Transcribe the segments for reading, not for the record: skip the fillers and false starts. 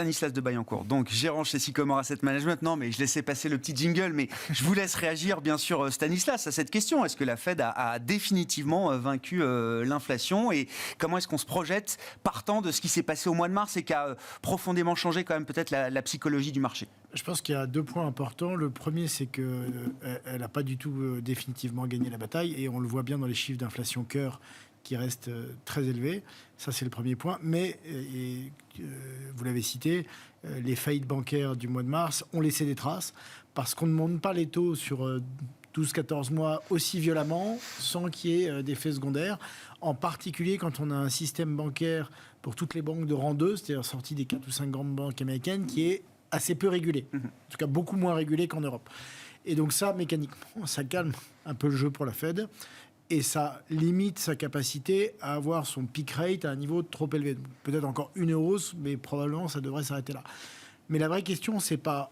Stanislas de Baillencourt, donc gérant chez Sycomore Asset Management. Non, mais je laissais passer le petit jingle, mais je vous laisse réagir, bien sûr, Stanislas, à cette question. Est-ce que la Fed a définitivement vaincu l'inflation et comment est-ce qu'on se projette partant de ce qui s'est passé au mois de mars et qui a profondément changé quand même peut-être la psychologie du marché? Je pense qu'il y a 2 points importants. Le premier, c'est qu'elle n'a pas du tout définitivement gagné la bataille et on le voit bien dans les chiffres d'inflation cœur qui restent très élevés. Ça, c'est le premier point. Mais, vous l'avez cité, les faillites bancaires du mois de mars ont laissé des traces parce qu'on ne monte pas les taux sur 12-14 mois aussi violemment sans qu'il y ait d'effets secondaires. En particulier quand on a un système bancaire pour toutes les banques de rang 2, c'est-à-dire sorti des 4 ou 5 grandes banques américaines, qui est assez peu régulé. En tout cas, beaucoup moins régulé qu'en Europe. Et donc ça, mécaniquement, ça calme un peu le jeu pour la Fed. Et ça limite sa capacité à avoir son peak rate à un niveau trop élevé. Peut-être encore une hausse, mais probablement ça devrait s'arrêter là. Mais la vraie question, c'est pas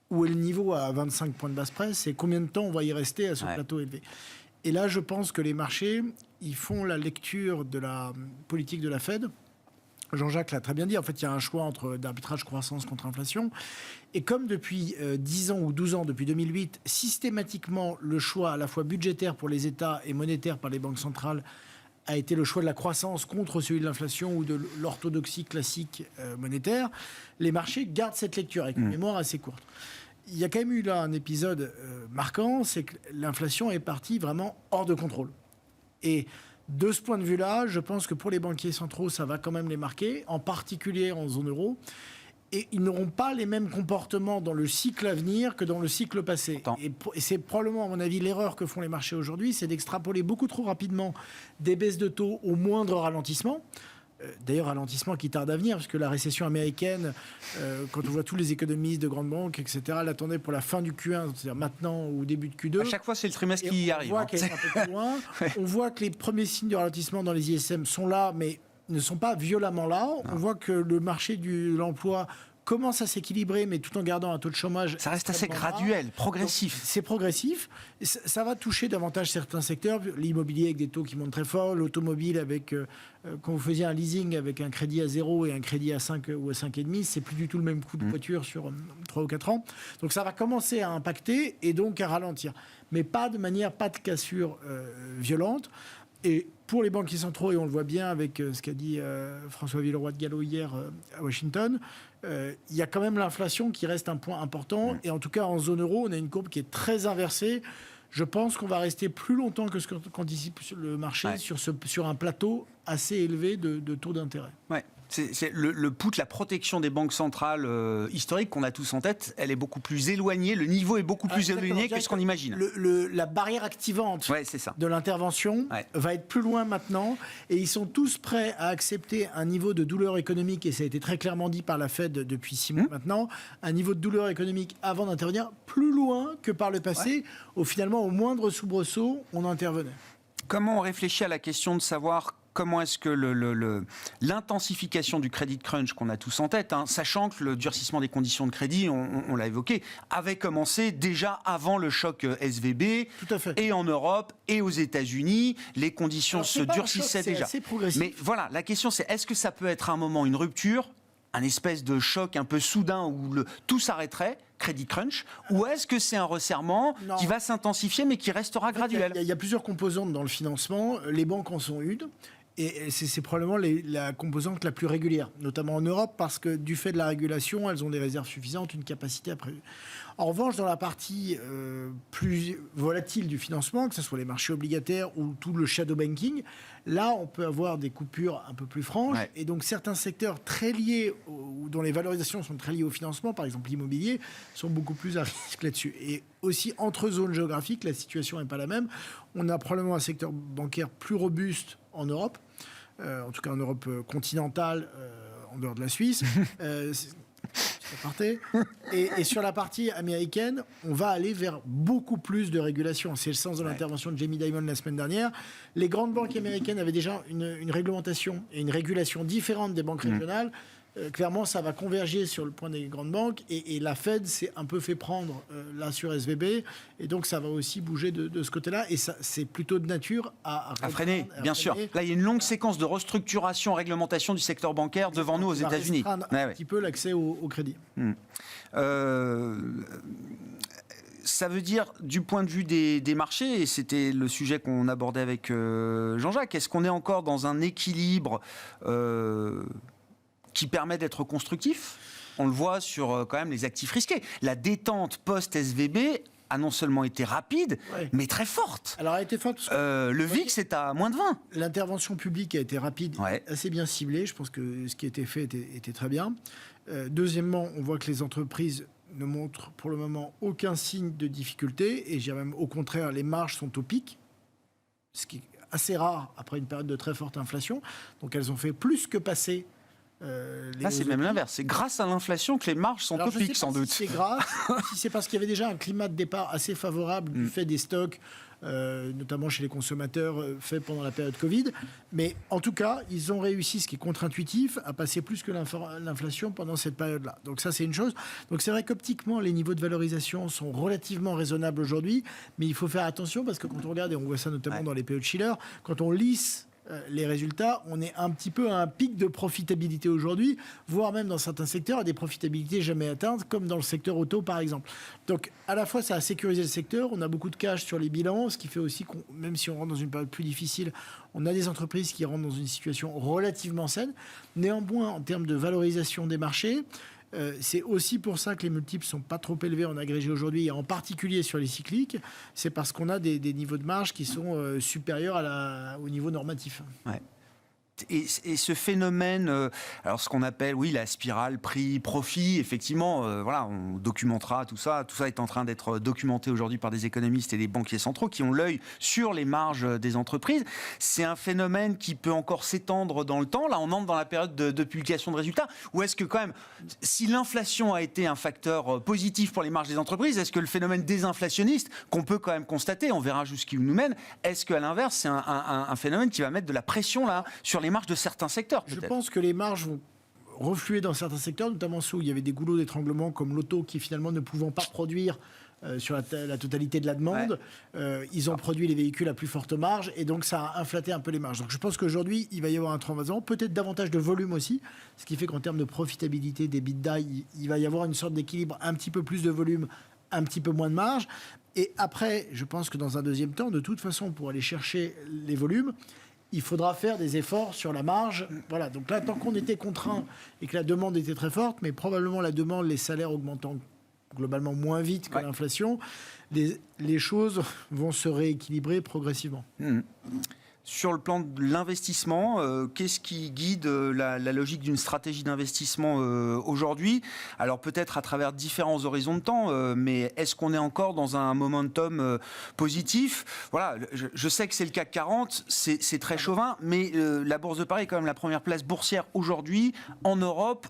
où est le niveau à 25 points de base presse, c'est combien de temps on va y rester à ce plateau élevé. Et là, je pense que les marchés, ils font la lecture de la politique de la Fed. Jean-Jacques l'a très bien dit, en fait, il y a un choix d'arbitrage croissance contre inflation. Et comme depuis 10 ans ou 12 ans, depuis 2008, systématiquement, le choix à la fois budgétaire pour les États et monétaire par les banques centrales a été le choix de la croissance contre celui de l'inflation ou de l'orthodoxie classique monétaire, les marchés gardent cette lecture avec une mémoire assez courte. Il y a quand même eu là un épisode marquant, c'est que l'inflation est partie vraiment hors de contrôle. Et de ce point de vue-là, je pense que pour les banquiers centraux, ça va quand même les marquer, en particulier en zone euro. Et ils n'auront pas les mêmes comportements dans le cycle à venir que dans le cycle passé. Et c'est probablement, à mon avis, l'erreur que font les marchés aujourd'hui, c'est d'extrapoler beaucoup trop rapidement des baisses de taux au moindre ralentissement. D'ailleurs, ralentissement qui tarde à venir, parce que la récession américaine, quand on voit tous les économistes de grandes banques, etc., l'attendait pour la fin du Q1, c'est-à-dire maintenant ou début de Q2. À chaque fois, c'est le trimestre qui arrive. On voit qu'elle est un peu plus loin. On voit que les premiers signes de ralentissement dans les ISM sont là, mais ne sont pas violemment là. On voit que le marché de l'emploi commence à s'équilibrer, mais tout en gardant un taux de chômage... Ça reste assez graduel, progressif. Donc, c'est progressif. Ça va toucher davantage certains secteurs. L'immobilier avec des taux qui montent très fort, l'automobile avec... quand vous faisiez un leasing avec un crédit à 0 et un crédit à 5 ou à 5,5, c'est plus du tout le même coût de voiture sur 3 ou 4 ans. Donc ça va commencer à impacter et donc à ralentir. Mais pas de cassure violente. Et pour les banquiers centraux, et on le voit bien avec ce qu'a dit François Villeroy de Gallo hier à Washington, il y a quand même l'inflation qui reste un point important. Et en tout cas, en zone euro, on a une courbe qui est très inversée. Je pense qu'on va rester plus longtemps que ce qu'anticipe le marché sur un plateau assez élevé de taux d'intérêt. Ouais. C'est le put, la protection des banques centrales historiques qu'on a tous en tête, elle est beaucoup plus éloignée, le niveau est beaucoup plus éloigné que ce qu'on imagine. La barrière activante de l'intervention va être plus loin maintenant, et ils sont tous prêts à accepter un niveau de douleur économique, et ça a été très clairement dit par la Fed depuis 6 mois maintenant, un niveau de douleur économique avant d'intervenir plus loin que par le passé, où finalement au moindre soubresaut, on intervenait. Comment on réfléchit à la question de savoir comment est-ce que l'intensification du credit crunch qu'on a tous en tête, sachant que le durcissement des conditions de crédit, on l'a évoqué, avait commencé déjà avant le choc SVB, tout à fait. Et en Europe et aux États-Unis, les conditions se durcissaient déjà. C'est progressif. Mais voilà, la question c'est, est-ce que ça peut être à un moment une rupture, un espèce de choc un peu soudain où tout s'arrêterait, credit crunch, ou est-ce que c'est un resserrement qui va s'intensifier mais qui restera graduel? Il y a plusieurs composantes dans le financement. Les banques en sont une. Et c'est probablement la composante la plus régulière, notamment en Europe, parce que du fait de la régulation, elles ont des réserves suffisantes, une capacité à prévu. En revanche, dans la partie plus volatile du financement, que ce soit les marchés obligataires ou tout le shadow banking, là, on peut avoir des coupures un peu plus franches. Et donc, certains secteurs très liés, dont les valorisations sont très liées au financement, par exemple l'immobilier, sont beaucoup plus à risque là-dessus. Et aussi, entre zones géographiques, la situation n'est pas la même. On a probablement un secteur bancaire plus robuste en Europe, en tout cas en Europe continentale, en dehors de la Suisse. Et sur la partie américaine, on va aller vers beaucoup plus de régulation. C'est le sens de l'intervention de Jamie Dimon la semaine dernière. Les grandes banques américaines avaient déjà une réglementation et une régulation différente des banques régionales. clairement, ça va converger sur le point des grandes banques et la Fed s'est un peu fait prendre là sur SVB et donc ça va aussi bouger de ce côté-là et ça, c'est plutôt de nature à freiner, bien sûr. Là, il y a une longue séquence de restructuration, réglementation du secteur bancaire devant nous aux États-Unis. Un petit peu l'accès au crédit. Ça veut dire, du point de vue des marchés, et c'était le sujet qu'on abordait avec Jean-Jacques, est-ce qu'on est encore dans un équilibre qui permet d'être constructif? On le voit sur quand même les actifs risqués. La détente post-SVB a non seulement été rapide, mais très forte. Alors, elle a été forte parce que le VIX est à moins de 20. L'intervention publique a été rapide, assez bien ciblée. Je pense que ce qui a été fait était très bien. Deuxièmement, on voit que les entreprises ne montrent pour le moment aucun signe de difficulté. Et je dirais même au contraire, les marges sont au pic, ce qui est assez rare après une période de très forte inflation. Donc, elles ont fait plus que passer. Là, c'est même l'inverse. C'est grâce à l'inflation que les marges sont au pic, sans doute. Si c'est grâce, si c'est parce qu'il y avait déjà un climat de départ assez favorable du fait des stocks, notamment chez les consommateurs, faits pendant la période Covid. Mais en tout cas, ils ont réussi, ce qui est contre-intuitif, à passer plus que l'inflation pendant cette période-là. Donc ça, c'est une chose. Donc c'est vrai qu'optiquement, les niveaux de valorisation sont relativement raisonnables aujourd'hui, mais il faut faire attention parce que quand on regarde, et on voit ça notamment dans les PE de Schiller, quand on lisse les résultats, on est un petit peu à un pic de profitabilité aujourd'hui, voire même dans certains secteurs à des profitabilités jamais atteintes, comme dans le secteur auto par exemple. Donc à la fois ça a sécurisé le secteur, on a beaucoup de cash sur les bilans, ce qui fait aussi qu'on, même si on rentre dans une période plus difficile, on a des entreprises qui rentrent dans une situation relativement saine. Néanmoins, en termes de valorisation des marchés, c'est aussi pour ça que les multiples ne sont pas trop élevés en agrégé aujourd'hui, et en particulier sur les cycliques. C'est parce qu'on a des niveaux de marge qui sont supérieurs au niveau normatif. Ouais. Et ce phénomène, alors ce qu'on appelle, la spirale prix-profit, effectivement, voilà, on documentera tout ça. Tout ça est en train d'être documenté aujourd'hui par des économistes et des banquiers centraux qui ont l'œil sur les marges des entreprises. C'est un phénomène qui peut encore s'étendre dans le temps. Là, on entre dans la période de publication de résultats. Ou est-ce que quand même, si l'inflation a été un facteur positif pour les marges des entreprises, est-ce que le phénomène désinflationniste, qu'on peut quand même constater, on verra jusqu'où il nous mène, est-ce qu'à l'inverse, c'est un phénomène qui va mettre de la pression là sur les marges de certains secteurs, peut-être? Je pense que les marges vont refluer dans certains secteurs, notamment ceux où il y avait des goulots d'étranglement comme l'auto qui finalement ne pouvant pas produire sur la totalité de la demande. Ils ont produit les véhicules à plus forte marge et donc ça a inflaté un peu les marges. Donc je pense qu'aujourd'hui, il va y avoir un transvasement, peut-être davantage de volume aussi, ce qui fait qu'en termes de profitabilité des EBITDA, il va y avoir une sorte d'équilibre, un petit peu plus de volume, un petit peu moins de marge. Et après, je pense que dans un deuxième temps, de toute façon, pour aller chercher les volumes, il faudra faire des efforts sur la marge. Voilà. Donc là, tant qu'on était contraint et que la demande était très forte, mais probablement la demande, les salaires augmentant globalement moins vite que l'inflation, les choses vont se rééquilibrer progressivement. Sur le plan de l'investissement, qu'est-ce qui guide la logique d'une stratégie d'investissement aujourd'hui? Alors peut-être à travers différents horizons de temps, mais est-ce qu'on est encore dans un momentum positif? Voilà, je sais que c'est le CAC 40, c'est très chauvin, mais la Bourse de Paris est quand même la première place boursière aujourd'hui en Europe,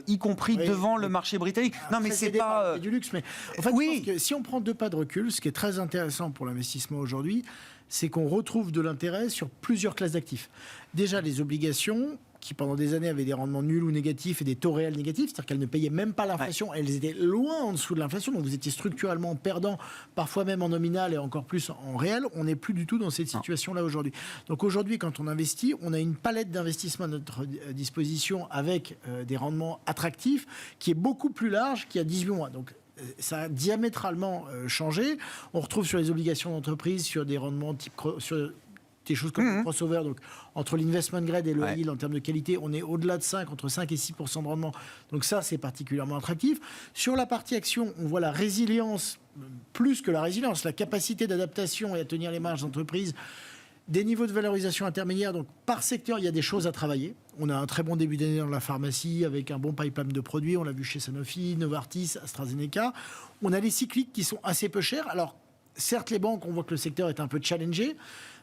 y compris devant le marché britannique. Non, mais c'est pas du luxe, mais en fait, je pense que si on prend 2 pas de recul, ce qui est très intéressant pour l'investissement aujourd'hui, c'est qu'on retrouve de l'intérêt sur plusieurs classes d'actifs. Déjà, les obligations, qui pendant des années avaient des rendements nuls ou négatifs et des taux réels négatifs, c'est-à-dire qu'elles ne payaient même pas l'inflation, elles étaient loin en dessous de l'inflation, donc vous étiez structurellement perdant, parfois même en nominal et encore plus en réel. On n'est plus du tout dans cette situation-là aujourd'hui. Donc aujourd'hui, quand on investit, on a une palette d'investissements à notre disposition avec des rendements attractifs qui est beaucoup plus large qu'il y a 18 mois. Donc ça a diamétralement changé. On retrouve sur les obligations d'entreprise, sur des rendements type sur des choses comme le crossover, donc entre l'investment grade et le high yield en termes de qualité, on est au-delà de 5, entre 5 et 6% de rendement. Donc ça, c'est particulièrement attractif. Sur la partie action, on voit la résilience, plus que la résilience, la capacité d'adaptation et à tenir les marges d'entreprise. Des niveaux de valorisation intermédiaires, donc par secteur, il y a des choses à travailler. On a un très bon début d'année dans la pharmacie avec un bon pipeline de produits. On l'a vu chez Sanofi, Novartis, AstraZeneca. On a les cycliques qui sont assez peu chers. Alors, certes, les banques, on voit que le secteur est un peu challengé,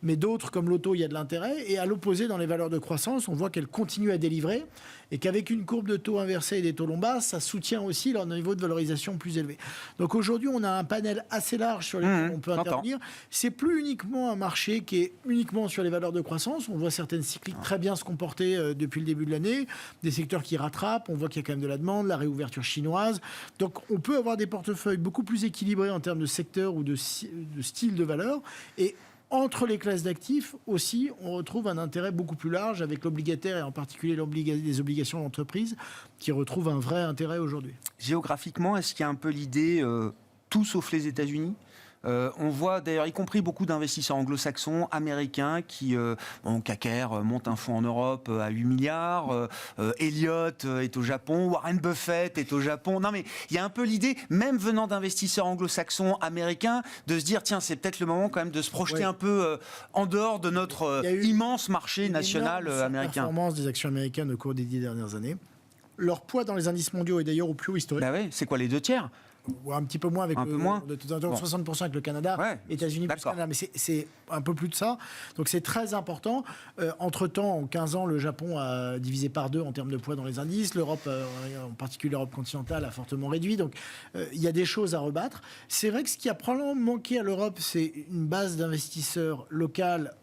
mais d'autres, comme l'auto, il y a de l'intérêt. Et à l'opposé, dans les valeurs de croissance, on voit qu'elles continuent à délivrer et qu'avec une courbe de taux inversée et des taux longs bas, ça soutient aussi leur niveau de valorisation plus élevé. Donc aujourd'hui, on a un panel assez large sur lequel on peut intervenir. C'est plus uniquement un marché qui est uniquement sur les valeurs de croissance. On voit certaines cycliques très bien se comporter depuis le début de l'année, des secteurs qui rattrapent, on voit qu'il y a quand même de la demande, la réouverture chinoise. Donc on peut avoir des portefeuilles beaucoup plus équilibrés en termes de secteur ou de style de valeur. Et entre les classes d'actifs aussi, on retrouve un intérêt beaucoup plus large avec l'obligataire et en particulier les obligations d'entreprise qui retrouvent un vrai intérêt aujourd'hui. Géographiquement, est-ce qu'il y a un peu l'idée tout sauf les États-Unis ? On voit d'ailleurs, y compris beaucoup d'investisseurs anglo-saxons, américains, qui, KKR monte un fonds en Europe à 8 milliards, Elliott est au Japon, Warren Buffett est au Japon. Non mais il y a un peu l'idée, même venant d'investisseurs anglo-saxons, américains, de se dire, tiens, c'est peut-être le moment quand même de se projeter un peu en dehors de notre immense marché national américain. La performance des actions américaines au cours des 10 dernières années. Leur poids dans les indices mondiaux est d'ailleurs au plus haut historique. Bah ouais, c'est quoi, les 2/3 ? Ou un petit peu moins avec un peu moins. 60% avec le Canada, États-Unis plus Canada, mais c'est un peu plus de ça. Donc c'est très important. Entre-temps, en 15 ans, le Japon a divisé par 2 en termes de poids dans les indices. L'Europe, en particulier l'Europe continentale, a fortement réduit. Donc il y a des choses à rebattre. C'est vrai que ce qui a probablement manqué à l'Europe, c'est une base d'investisseurs locales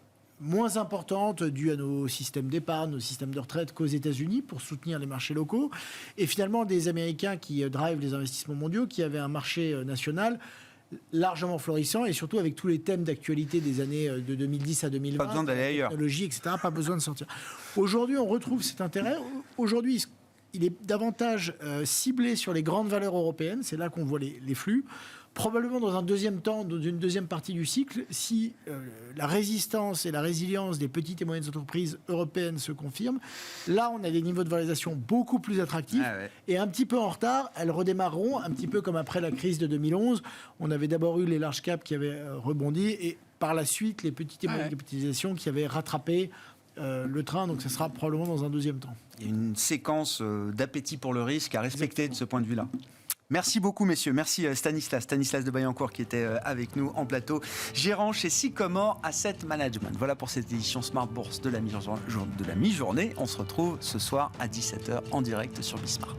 moins importante due à nos systèmes d'épargne, nos systèmes de retraite qu'aux États-Unis pour soutenir les marchés locaux. Et finalement, des Américains qui drivent les investissements mondiaux, qui avaient un marché national largement florissant et surtout avec tous les thèmes d'actualité des années de 2010 à 2020. Pas besoin d'aller ailleurs. Technologie, etc. Pas besoin de sortir. Aujourd'hui, on retrouve cet intérêt. Aujourd'hui, il est davantage ciblé sur les grandes valeurs européennes. C'est là qu'on voit les flux. Probablement dans un deuxième temps, dans une deuxième partie du cycle, si la résistance et la résilience des petites et moyennes entreprises européennes se confirment, là, on a des niveaux de valorisation beaucoup plus attractifs. Et un petit peu en retard, elles redémarreront, un petit peu comme après la crise de 2011. On avait d'abord eu les large caps qui avaient rebondi et par la suite, les petites et moyennes capitalisations qui avaient rattrapé le train, donc ça sera probablement dans un deuxième temps. Il y a une séquence d'appétit pour le risque à respecter de ce point de vue-là. Merci beaucoup, messieurs. Merci Stanislas de Baillencourt qui était avec nous en plateau, gérant chez Sycomore Asset Management. Voilà pour cette édition Smart Bourse de la mi-journée. On se retrouve ce soir à 17h en direct sur Bismart.